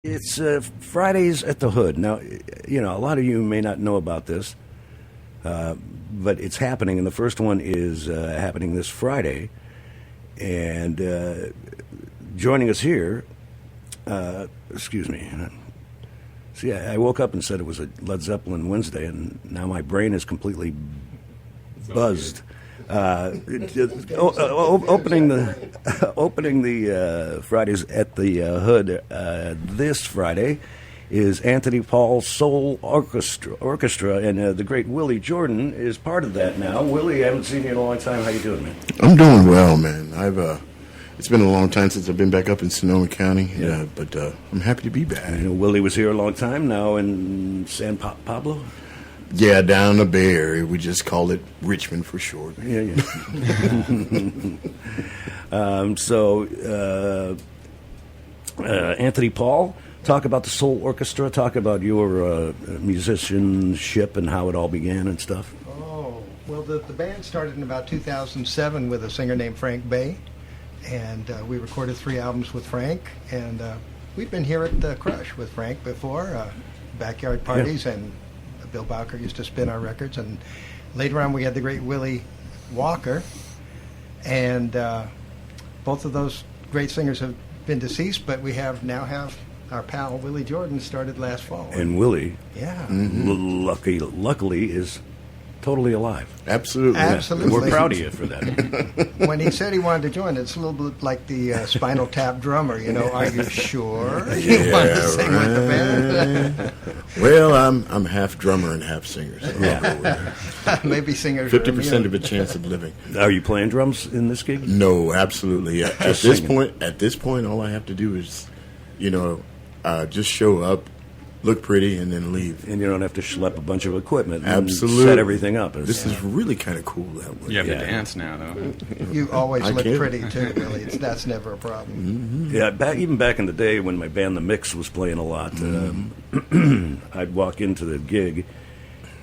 It's Fridays at the Hood. Now, a lot of you may not know about this, but it's happening, and the first one is happening this Friday. And joining us here, excuse me. See, I woke up and said it was a Led Zeppelin Wednesday, and now my brain is completely buzzed. Opening the Fridays at the Hood this Friday is Anthony Paule Soul Orchestra, and the great Willy Jordan is part of that now. Willy, I haven't seen you in a long time. How you doing, man? I'm doing well, man. It's been a long time since I've been back up in Sonoma County, but I'm happy to be back. Willy was here a long time now in San Pablo. Yeah, down the Bay Area. We just call it Richmond for short. Yeah. Anthony Paule, talk about the Soul Orchestra. Talk about your musicianship and how it all began and stuff. Oh, well, the band started in about 2007 with a singer named Frank Bay, and we recorded 3 albums with Frank, and we've been here at the Krush with Frank before, backyard parties, and Bill Bowker used to spin our records, and later on we had the great Willy Walker, and both of those great singers have been deceased, but we now have our pal Willy Jordan started last fall. And Willy, mm-hmm. luckily, is totally alive. Absolutely. Absolutely. We're proud of you for that. When he said he wanted to join, it's a little bit like the Spinal Tap drummer, are you sure you want to sing with the band? Well, I'm half drummer and half singer, so I'll go with that. Maybe singers 50% of a chance of living. Are you playing drums in this gig? No, absolutely. At this point, all I have to do is, just show up, look pretty, and then leave. And you don't have to schlep a bunch of equipment Absolutely. And set everything up. This is really kind of cool that way. You have to dance now, though. You always look pretty, too, Willy. That's never a problem. Mm-hmm. Yeah, even back in the day when my band The Mix was playing a lot, I'd walk into the gig,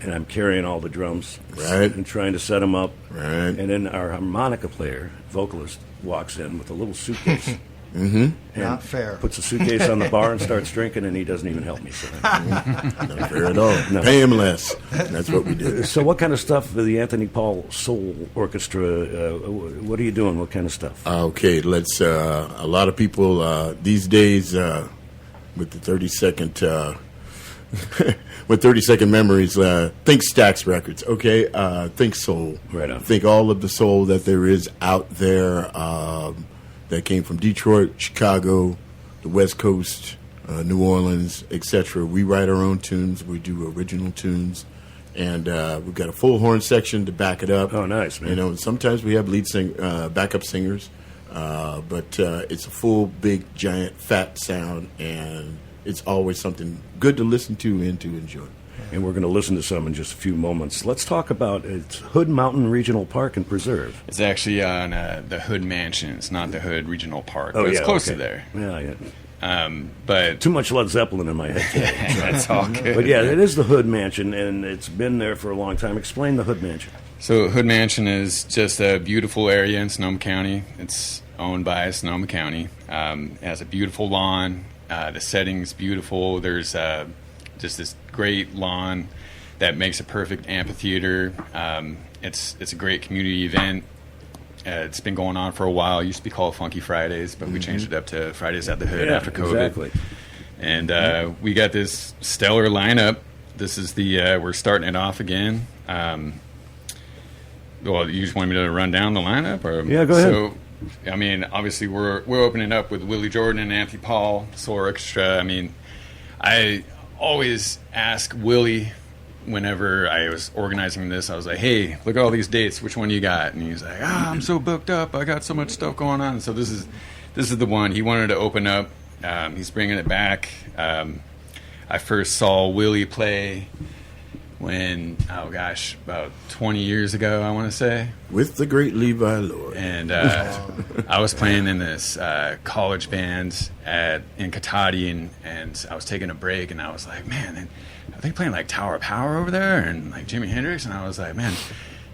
and I'm carrying all the drums and trying to set them up. Right. And then our harmonica player, vocalist, walks in with a little suitcase. Mm-hmm. Not fair. Puts a suitcase on the bar and starts drinking, and he doesn't even help me. So. Not fair at all. No. Pay him less. That's what we do. So what kind of stuff, the Anthony Paule Soul Orchestra, what are you doing? What kind of stuff? Okay, let's, a lot of people these days with the 30-second... with 30-second memories, think Stax Records, okay? Think soul. Right on. Think all of the soul that there is out there that came from Detroit, Chicago, the West Coast, New Orleans, etc. We write our own tunes. We do original tunes. And we've got a full horn section to back it up. Oh, nice, man. Sometimes we have backup singers, but it's a full, big, giant, fat sound, and it's always something good to listen to and to enjoy. And we're going to listen to some in just a few moments. Let's talk about it's Hood Mountain Regional Park and Preserve. It's actually on the Hood Mansion. It's not the Hood Regional Park, but it's close to there. Yeah. But too much Led Zeppelin in my head. That's all good. But yeah, it is the Hood Mansion, and it's been there for a long time. Explain the Hood Mansion. So Hood Mansion is just a beautiful area in Sonoma County. It's owned by Sonoma County. It has a beautiful lawn. The setting's beautiful. There's just this great lawn that makes a perfect amphitheater. It's a great community event. It's been going on for a while. It used to be called Funky Fridays, but we changed it up to Fridays at the Hood after COVID. Exactly. And we got this stellar lineup. This is we're starting it off again. Well, you just want me to run down the lineup? Or? Yeah, go ahead. So, I mean, obviously we're opening up with Willy Jordan and Anthony Paule Soul Orchestra. I mean, I always ask Willy whenever I was organizing this. I was like, "Hey, look at all these dates. Which one you got?" And he's like, "I'm so booked up. I got so much stuff going on." So this is the one he wanted to open up. He's bringing it back. I first saw Willy play when, about 20 years ago, I want to say. With the great Levi Lord. And I was playing in this college band in Katati, and I was taking a break, and I was like, man, are they playing like Tower of Power over there? And like Jimi Hendrix? And I was like, man.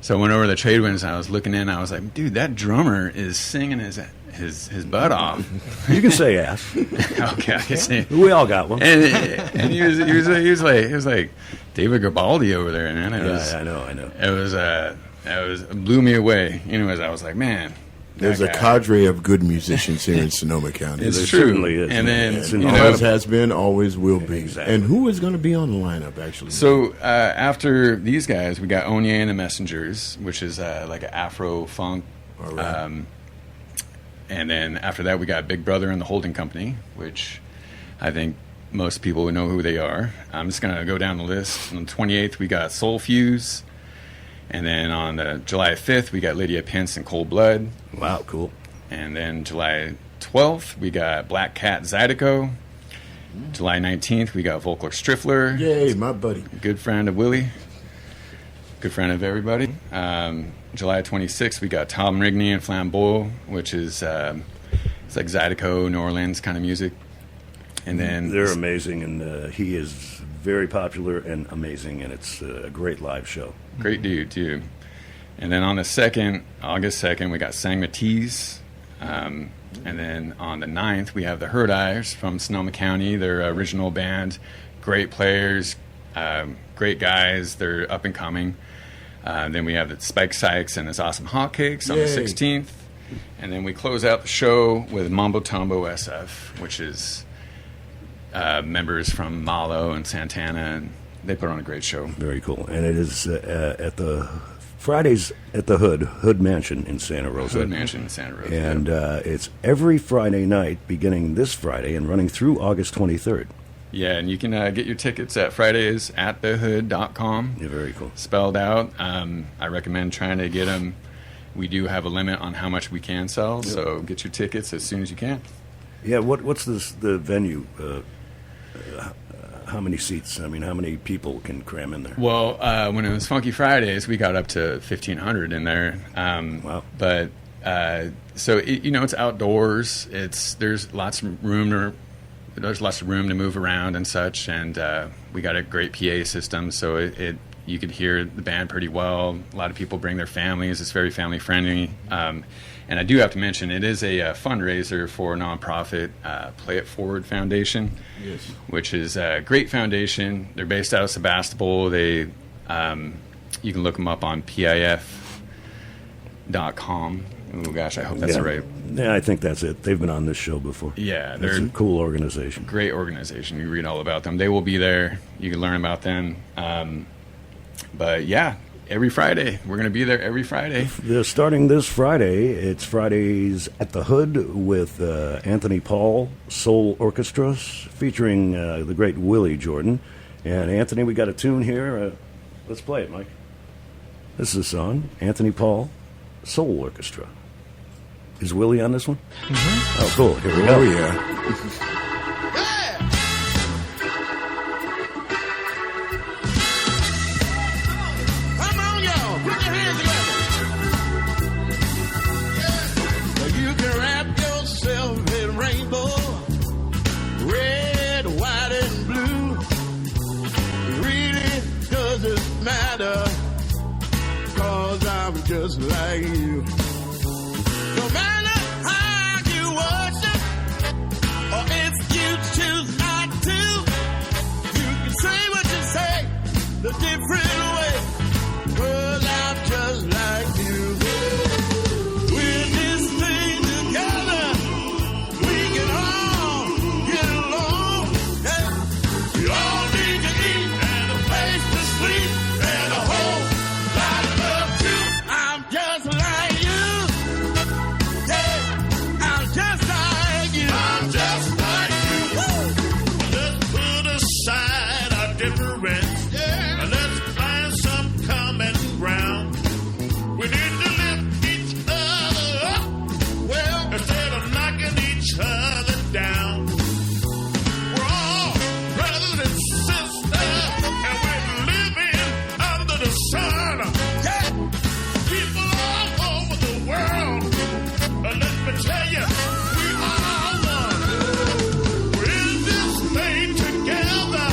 So I went over to the trade winds, and I was looking in, and I was like, dude, that drummer is singing his his butt off. You can say ass. Okay, I can say. We all got one. And he was like David Garibaldi over there, man. I know. It blew me away. Anyways, I was like, man. There's a cadre of good musicians here in Sonoma County. There true. certainly is. And then, always has been, always will be. Exactly. And who is going to be on the lineup, actually? So after these guys, we got Onye and the Messengers, which is like an Afro funk. All right. And then after that, we got Big Brother and the Holding Company, which I think most people would know who they are. I'm just going to go down the list. On the 28th, we got Soul Fuse. And then on July 5th, we got Lydia Pence and Cold Blood. Wow, cool. And then July 12th, we got Black Cat Zydeco. July 19th, we got Volker Striffler. Yay, my buddy. Good friend of Willy. Good friend of everybody. July 26th, we got Tom Rigney and Flambeau, which is it's like Zydeco, New Orleans kind of music. And then They're amazing, and he is very popular and amazing, and it's a great live show. Great dude, too. And then on the 2nd, August 2nd, we got Sang Matisse. And then on the 9th, we have the Herd Eyes from Sonoma County, their original band. Great players, great guys. They're up and coming. Then we have the Spike Sykes and his Awesome Hotcakes on the 16th. And then we close out the show with Mambo Tombo SF, which is members from Malo and Santana, and they put on a great show. Very cool. And it is at the Fridays at the Hood Mansion in Santa Rosa. Hood Mansion in Santa Rosa. And it's every Friday night, beginning this Friday and running through August 23rd. Yeah, and you can get your tickets at fridaysatthehood.com. Yeah, very cool. Spelled out. I recommend trying to get them. We do have a limit on how much we can sell, so get your tickets as soon as you can. Yeah, what's the venue? How many seats? I mean, how many people can cram in there? Well, when it was Funky Fridays, we got up to 1,500 in there. Wow. But so it's outdoors. There's lots of room to move around and such, and we got a great PA system, so you could hear the band pretty well. A lot of people bring their families. It's very family friendly. And I do have to mention, it is a fundraiser for a nonprofit Play It Forward Foundation, which is a great foundation. They're based out of Sebastopol. You can look them up on PIF.com. Oh, gosh, I hope that's right. Yeah, I think that's it. They've been on this show before. Yeah, they're a cool organization. Great organization. You read all about them. They will be there. You can learn about them. But, yeah. Every Friday. We're going to be there every Friday. Starting this Friday, it's Fridays at the Hood with Anthony Paule Soul Orchestra, featuring the great Willy Jordan. And Anthony, we got a tune here. Let's play it, Mike. This is a song, Anthony Paule Soul Orchestra. Is Willy on this one? Mm-hmm. Oh, cool. Here we go. Oh, yeah. Just like you. No matter how you worship, or if you choose not to, you can say what you say the different way. 'Cause I'm just like you. We're this thing together. We can all get along. Yeah. We all need to eat and a place to sleep and a whole lot of love too. Just like you, yeah, I'm just like you, I'm just like you. Woo. Let's put aside our difference, yeah, and let's find some common ground. We need to lift each other up, well, instead of knocking each other down. We're all brothers and sisters, and we're living under the sun. Yeah. People all over the world, let me tell you, we are one. We're in this thing together.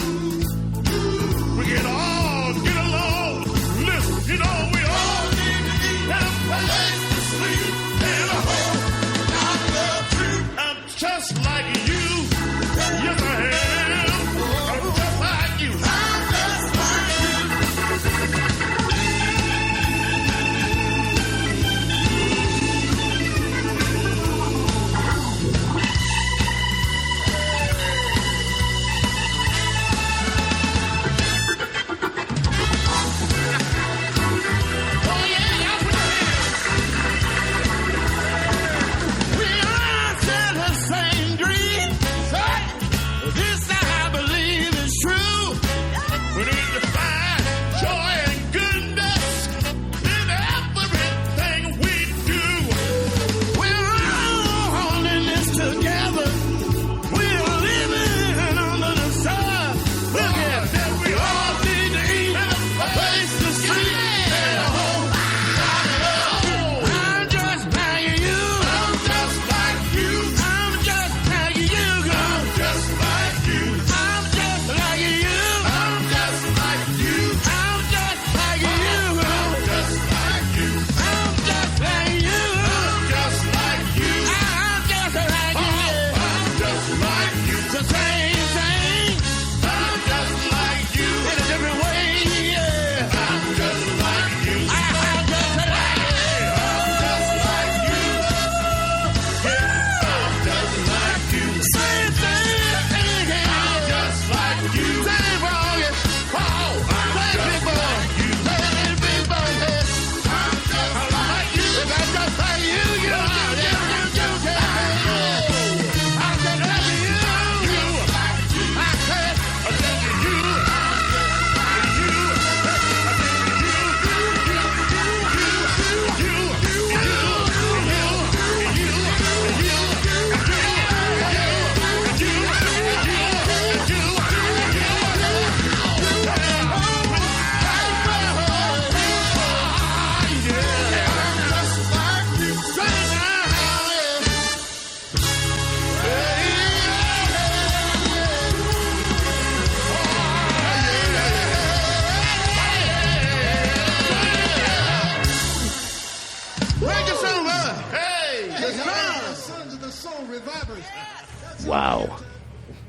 Wow.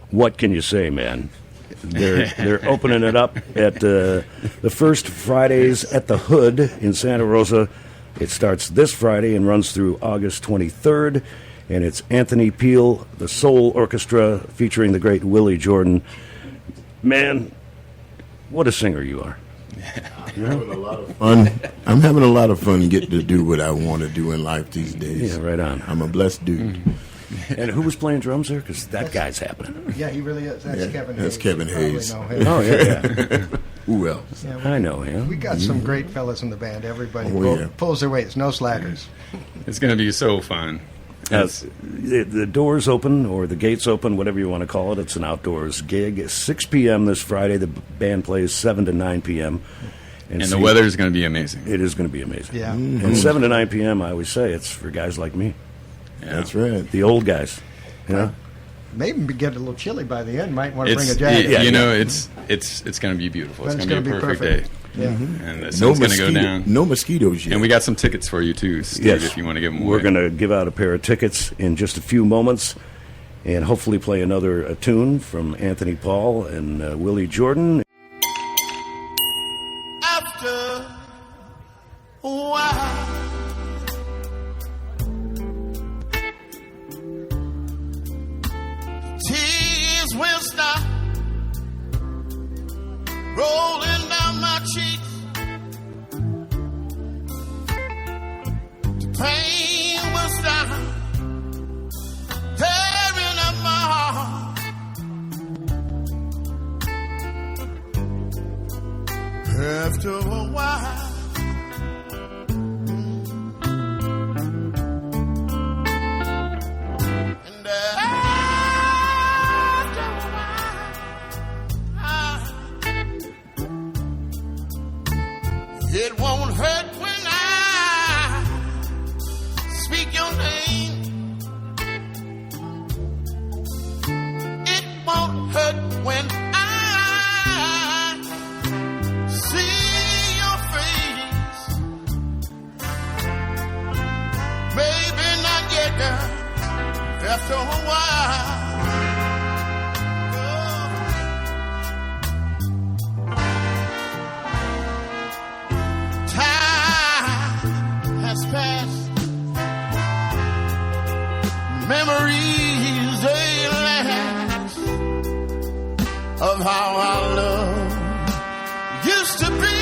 What can you say, man? They're opening it up at the first Fridays at the Hood in Santa Rosa. It starts this Friday and runs through August 23rd. And it's Anthony Peel, the Soul Orchestra, featuring the great Willy Jordan. Man, what a singer you are. I'm having a lot of fun. I'm having a lot of fun getting to do what I want to do in life these days. Yeah, right on. I'm a blessed dude. And who was playing drums there? Because that guy's happening. Yeah, he really is. That's Yeah, Kevin that's Hayes. Kevin You probably Hayes. know him. Oh, yeah. Who else? Yeah, I know him. we got some great fellas in the band. Everybody Oh, yeah. pulls their weights. No slackers. It's going to be so fun. The doors open, or the gates open, whatever you want to call it. It's an outdoors gig. 6 p.m. this Friday. The band plays 7 to 9 p.m. And the weather is going to be amazing. It is going to be amazing. Yeah. And 7 to 9 p.m., I always say, it's for guys like me, Yeah. That's right. the old guys. You know? Maybe get a little chilly by the end. Might want to bring It's a jacket. you know it's going to be beautiful. It's But going to be a perfect day, Yeah. and the sun's going to go down. No mosquitoes yet. And we got some tickets for you too, Steve. Yes. If you want to give them We're away. going to give out a pair of tickets in just a few moments, and hopefully play another tune from Anthony Paul and Willy Jordan. After a while, tears will stop rolling down my cheeks. The pain will stop tearing up my heart. After a while, and after a while, it won't hurt when I speak your name. It won't hurt when I see your face. Maybe not yet, girl. After a while, time has passed. Memories they last of how our love used to be.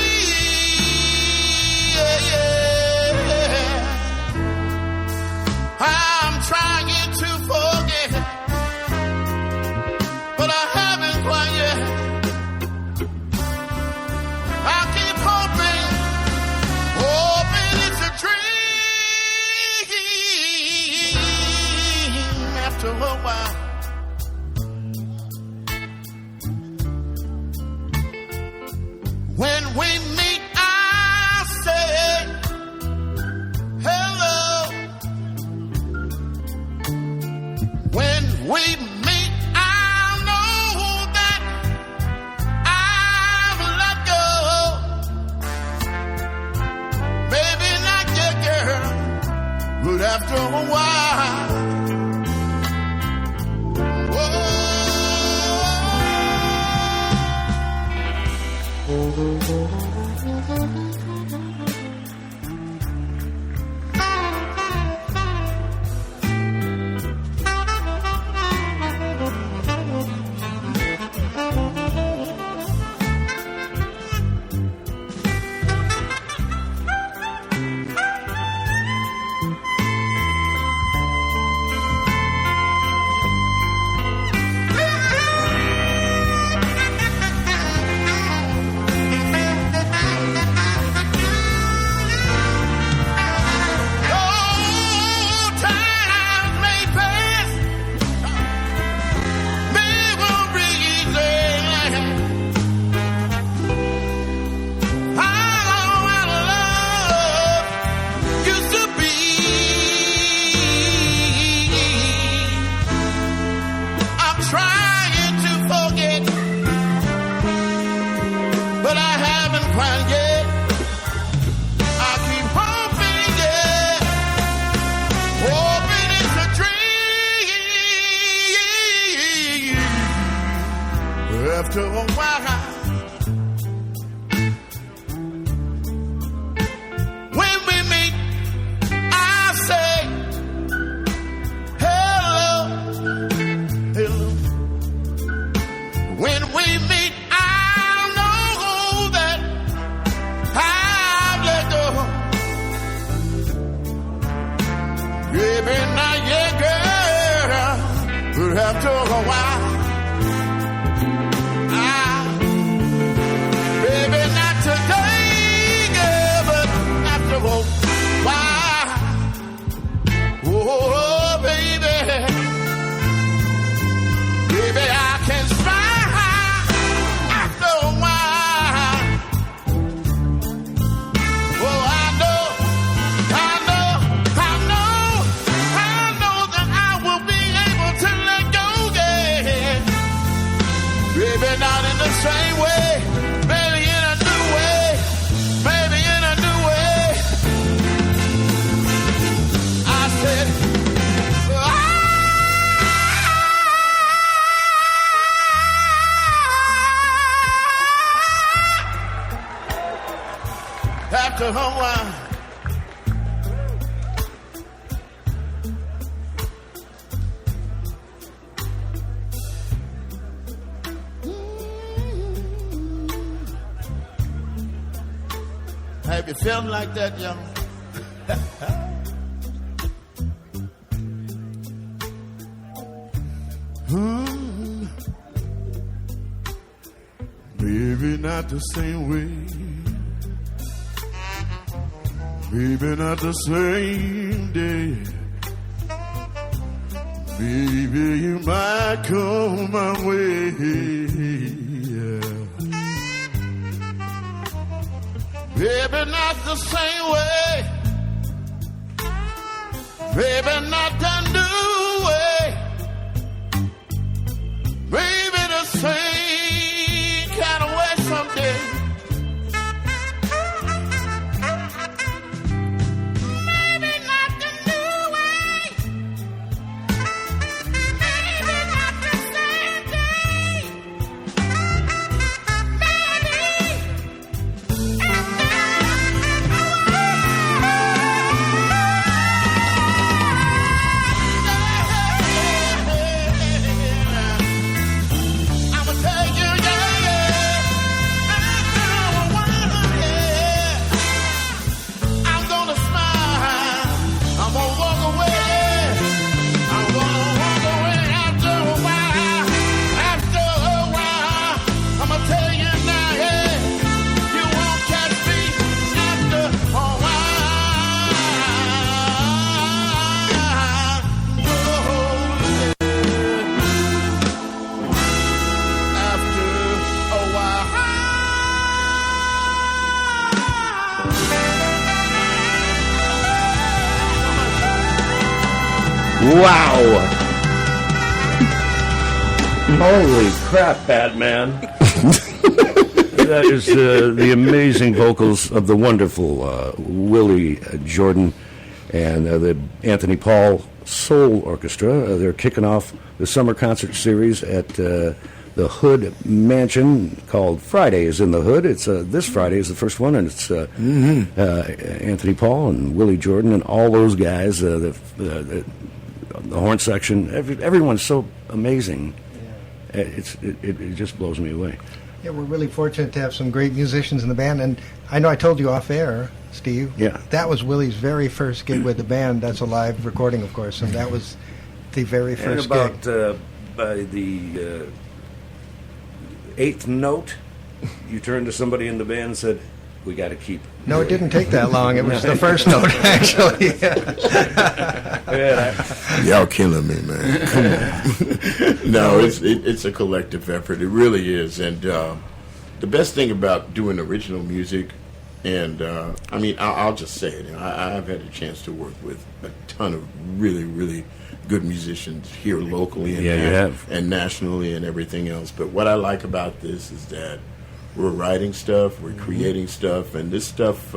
Yeah, yeah. I'm trying to forget, but I haven't quite yet. I keep hoping it's a dream after a while. When we meet, I'll say hello. When we meet, I'll know that I've let go. Maybe not yet, girl, but after a while. Whoa. After a while, when we meet, I say hello, hello. When we meet, I know that I've let go. Maybe not yet, girl, but after a while. Baby, not today, girl, but after a while. Oh, baby. Baby, I can smile after a while. Oh, I know that I will be able to let go, yeah. Baby, not in the same way. Baby, in a new way. Baby, in a new way. I said, after a while. Have you felt like that, y'all? Maybe not the same way. Maybe not the same day. Maybe you might come my way. Yeah. Baby, not the same way. Baby, not the new way. Maybe the same kind of way someday. Maybe not the new way. Maybe not the same day. I'ma tell you, yeah, yeah. I'm gonna smile. I'm gonna walk away. I'm gonna walk away after a while. After a while, I'ma tell you now, yeah. You won't catch me after a while. Oh, after a while. Wow! Holy crap, Batman! That is the amazing vocals of the wonderful Willy Jordan and the Anthony Paul Soul Orchestra. They're kicking off the summer concert series at the Hood Mansion called Fridays in the Hood. It's this Friday is the first one, and it's Anthony Paul and Willy Jordan and all those guys. The horn section, everyone's so amazing. It just blows me away. Yeah, we're really fortunate to have some great musicians in the band, and I know I told you off air, Steve. Yeah. That was Willy's very first gig with the band. That's a live recording, of course, and that was the very And first about gig. by the eighth note, you turned to somebody in the band and said, "We got to keep." No, it didn't take that long. It was the first note, actually. Y'all killing me, man. Come on. No, it's a collective effort. It really is. And the best thing about doing original music, and I mean, I'll just say it. I've had a chance to work with a ton of really, really good musicians here locally and, Yeah, you have. and nationally and everything else. But what I like about this is that we're writing stuff, we're creating stuff, and this stuff,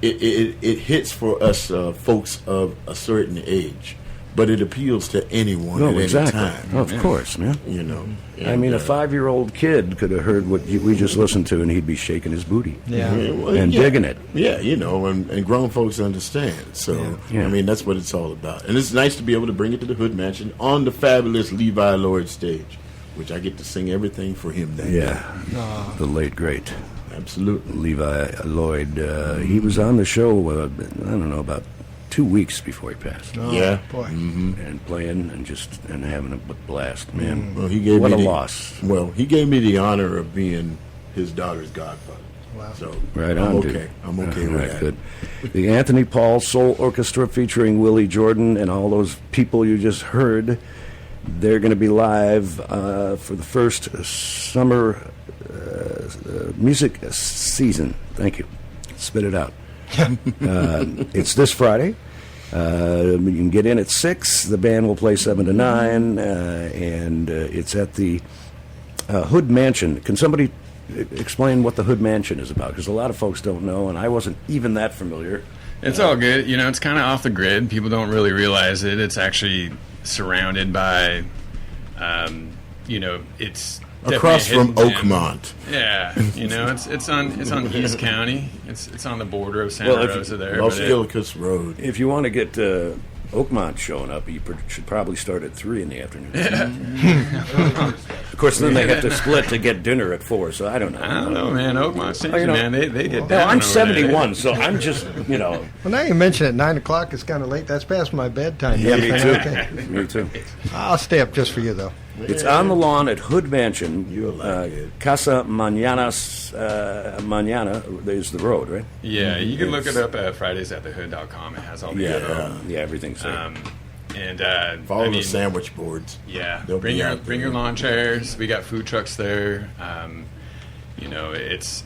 it hits for us folks of a certain age. but it appeals to anyone No, at exactly. any time. Of course, man. You know, I mean, a And, 5-year-old kid could have heard what we just listened to, and he'd be shaking his booty. Yeah. well, And digging it. Yeah, you know, and grown folks understand. So, Yeah. I mean, that's what it's all about. And it's nice to be able to bring it to the Hood Mansion on the fabulous Levi Lloyd stage, which I get to sing everything for him that day. Yeah, the late, great Absolutely. Levi Lloyd. He was on the show, I don't know, about 2 weeks before he passed. Oh, Yeah. boy. And playing and having a blast, man. Well, he gave What me a the, loss. Well, he gave me the honor of being his daughter's godfather. Wow. So Right I'm on, okay. dude. I'm okay All with right, that. good. The Anthony Paul Soul Orchestra featuring Willy Jordan and all those people you just heard. They're going to be live for the first summer music season. Thank you. Spit it out. It's this Friday. You can get in at 6. The band will play 7 to 9, and it's at the Hood Mansion. Can somebody explain what the Hood Mansion is about? Because a lot of folks don't know, and I wasn't even that familiar. It's all good. You know, it's kind of off the grid. People don't really realize it. It's actually surrounded by, you know, it's Across definitely from a hidden gem. Oakmont. Yeah, you know, it's on East County. It's on the border of Santa Well, if- Rosa there. Los but it- Ilicus Road. If you want to get Oakmont showing up, you should probably start at 3 in the afternoon. Of course, then they have to split to get dinner at 4, so I don't know. I don't know, man. Oakmont's changing, you know- man. They get No, down. I'm over there. 71, so I'm just, you know. Well, now you mention it, 9 o'clock is kind of late. That's past my bedtime. Yeah, me too. Okay. Me too. I'll stay up just for you, though. It's on the lawn at Hood Mansion. You'll like it. Casa Mañana is the road, right? Yeah, you can look it up at FridaysAtTheHood.com. It has all the info. Yeah, everything's there. And Follow I mean, the sandwich boards. Yeah, They'll bring be your out bring there. your lawn chairs. We got food trucks there. You know, it's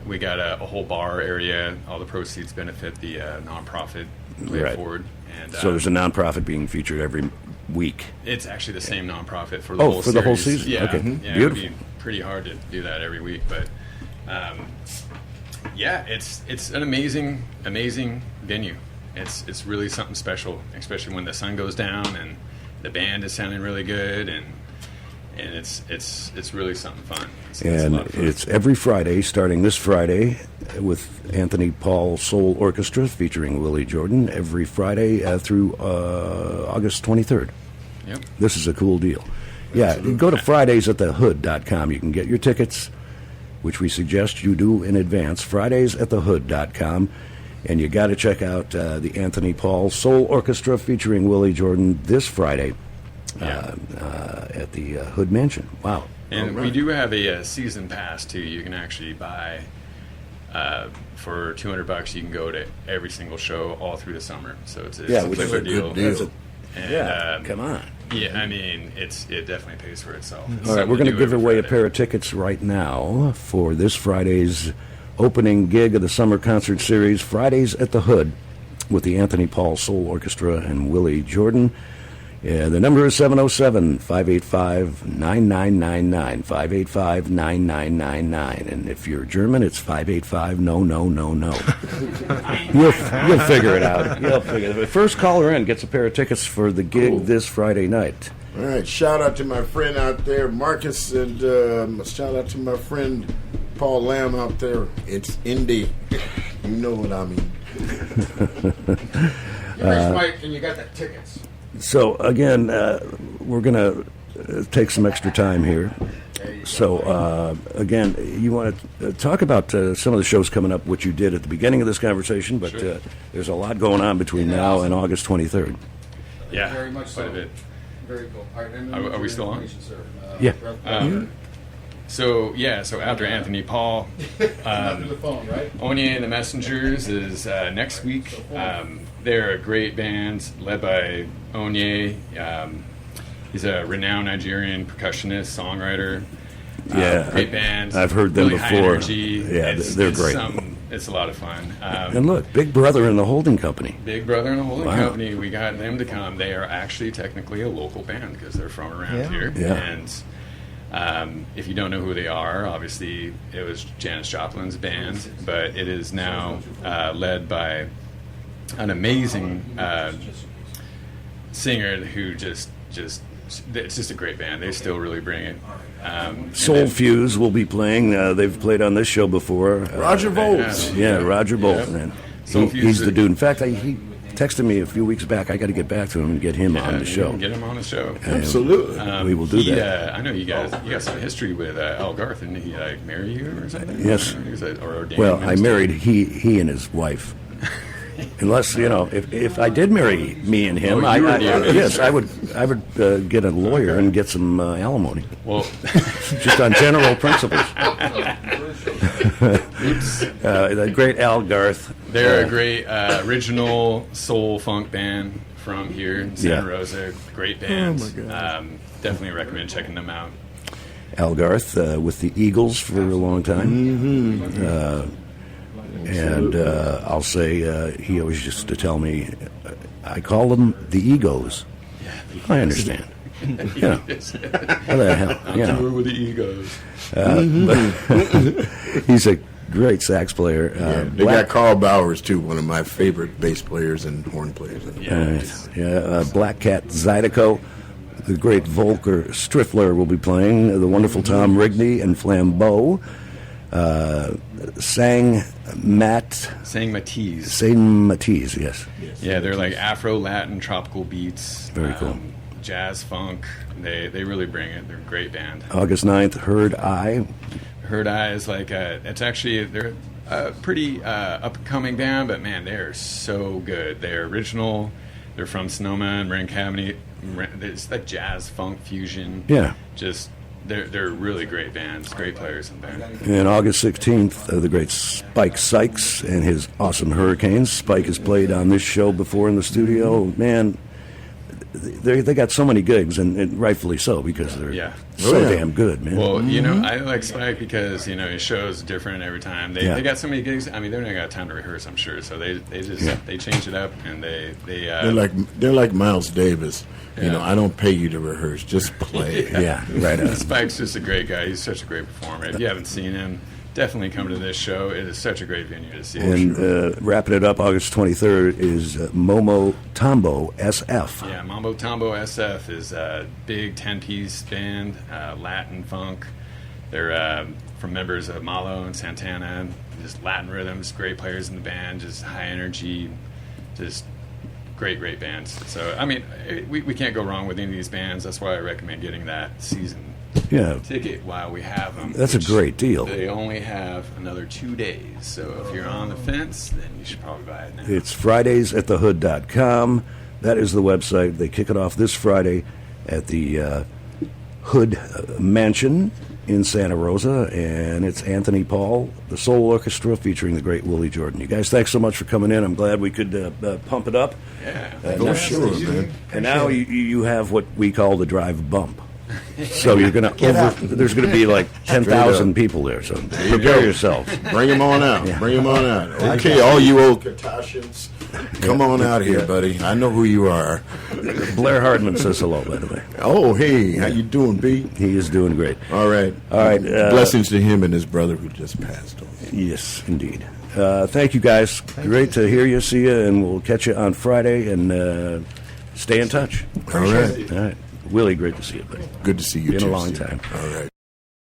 we got a whole bar area. All the proceeds benefit the nonprofit Play It Right. Forward. And So there's a nonprofit being featured every week. it's actually the same nonprofit for the Oh, whole for the whole series. season? Yeah, Okay. yeah, Beautiful. It'd be pretty hard to do that every week, but yeah, it's an amazing venue. It's really something special, especially when the sun goes down and the band is sounding really good, and it's really something fun. It's a And lot of fun. it's every Friday, starting this Friday, with Anthony Paul Soul Orchestra featuring Willy Jordan, every Friday through August 23rd. Yep. This is a cool deal. Yeah, you go to FridaysAtTheHood.com. You can get your tickets, which we suggest you do in advance, FridaysAtTheHood.com. And you got to check out the Anthony Paul Soul Orchestra featuring Willy Jordan this Friday at the Hood Mansion. Wow. And All we right. do have a season pass too. You can actually buy for $200. You can go to every single show all through the summer. So it's Yeah, a which is clever a good deal. That's a- And, Yeah, come on. Yeah, I mean, it definitely pays for itself. It's All right, something we're going to do give every away a Friday. pair of tickets right now for this Friday's opening gig of the summer concert series, Fridays at the Hood, with the Anthony Paul Soul Orchestra and Willy Jordan. The number is 707-585-9999, 585-9999. And if you're German, it's 585 no, no, no, no. You'll figure it out. You'll figure it out. The first caller in gets a pair of tickets for the gig this Friday night. All right, shout out to my friend out there, Marcus, and shout out to my friend Paul Lamb out there. It's Indy. You know what I mean. And you got the tickets. So, again, we're going to take some extra time here. So, again, you want to talk about some of the shows coming up, which you did at the beginning of this conversation, but Sure. there's a lot going on between now and August 23rd. Yeah, Very much quite so. a bit. Very cool. All right, Are we still on? Sir. Yeah. So after Anthony Paul, Under the phone, right? Onye and the Messengers is next week. They're a great band led by Onye. He's a renowned Nigerian percussionist, songwriter. Yeah, great band. I've heard them really high before. energy. Yeah, they're great. It's a lot of fun. And look, Big Brother in the Holding Company. Big Brother and the Holding Wow. Company, we got them to come. They are actually technically a local band because they're from around Yeah. here. Yeah. And if you don't know who they are, obviously it was Janis Joplin's band, but it is now led by an amazing singer who just it's just a great band. They still really bring it. Soul and then- Fuse will be playing. They've played on this show before. Roger Volts. Yeah, Roger Bolt, Yeah. man. Soul He's Fuse the is- dude. In fact, he texted me a few weeks back. I got to get back to him and get him on the you show. can get him on the show. Absolutely. We will do He, that. I know you got some history with Al Garth, and he marry you or something. Yes. Or ordained Well, I minister? married he and his wife. Unless if I did marry me and him, Oh, you were the yes, I would get a lawyer and get some alimony, Well, just on general principles. The great Al Garth. they're a great original soul funk band from here in Santa Yeah. Rosa. Great band. Oh, my God. Definitely recommend checking them out. Al Garth with the Eagles for a long time. And I'll say he always used to tell me, I call them the egos. I understand. What the hell? Tour with the egos. He's a great sax player. They got Carl Bowers, too, one of my favorite bass players and horn players. Black Cat Zydeco. The great Volker Striffler will be playing. The wonderful Tom Rigney and Flambeau. Sang Matisse. Matisse, yes. Yeah, they're like Afro-Latin tropical beats. Very cool. Jazz funk. They really bring it. They're a great band. August 9th, Herd Eye. Herd Eye is like they're a pretty up-and-coming band, but man, they're so good. They're original. They're from Sonoma and Marin County. It's like jazz funk fusion. Yeah. Just they're really great bands, great players in there. And August 16th, the great Spike Sykes and his awesome Hurricanes. Spike has played on this show before in the studio. Man, they got so many gigs, and rightfully so, because they're so damn good, man. Well, I like Spike because his show's different every time. They got so many gigs. I mean, they don't got time to rehearse, I'm sure. So they just they change it up, and They're like Miles Davis. I don't pay you to rehearse, just play. Yeah, right on. Spike's just a great guy. He's such a great performer. If you haven't seen him, definitely come to this show. It is such a great venue to see. And wrapping it up, August 23rd is Momo Tambo SF. Yeah, Mambo Tambo SF is a big 10-piece band, Latin funk. They're from members of Malo and Santana. Just Latin rhythms, great players in the band, just high energy, just great bands. So, I mean, we can't go wrong with any of these bands. That's why I recommend getting that season ticket while we have them. That's a great deal. They only have another 2 days. So if you're on the fence, then you should probably buy it now. It's Fridays at thehood.com. That is the website. They kick it off this Friday at the Hood Mansion in Santa Rosa, and it's Anthony Paul, the Soul Orchestra, featuring the great Willy Jordan. You guys, thanks so much for coming in. I'm glad we could pump it up. Yeah. For sure, man. And now you have what we call the drive bump. So you're gonna there's gonna be like 10,000 people there. So prepare yourself. Bring them on out. Yeah. Bring them on out. Okay, all you old Katashans, come on out here, buddy. I know who you are. Blair Hardman says hello, by the way. Oh, hey, how you doing, B? He is doing great. All right. Blessings to him and his brother who just passed on. Yes, indeed. Thank you, guys. Great to hear you, see you, and we'll catch you on Friday. And stay in touch. All right. All right. Willie, great to see you, buddy. Good to see you, Been too, a long Steve. time. All right.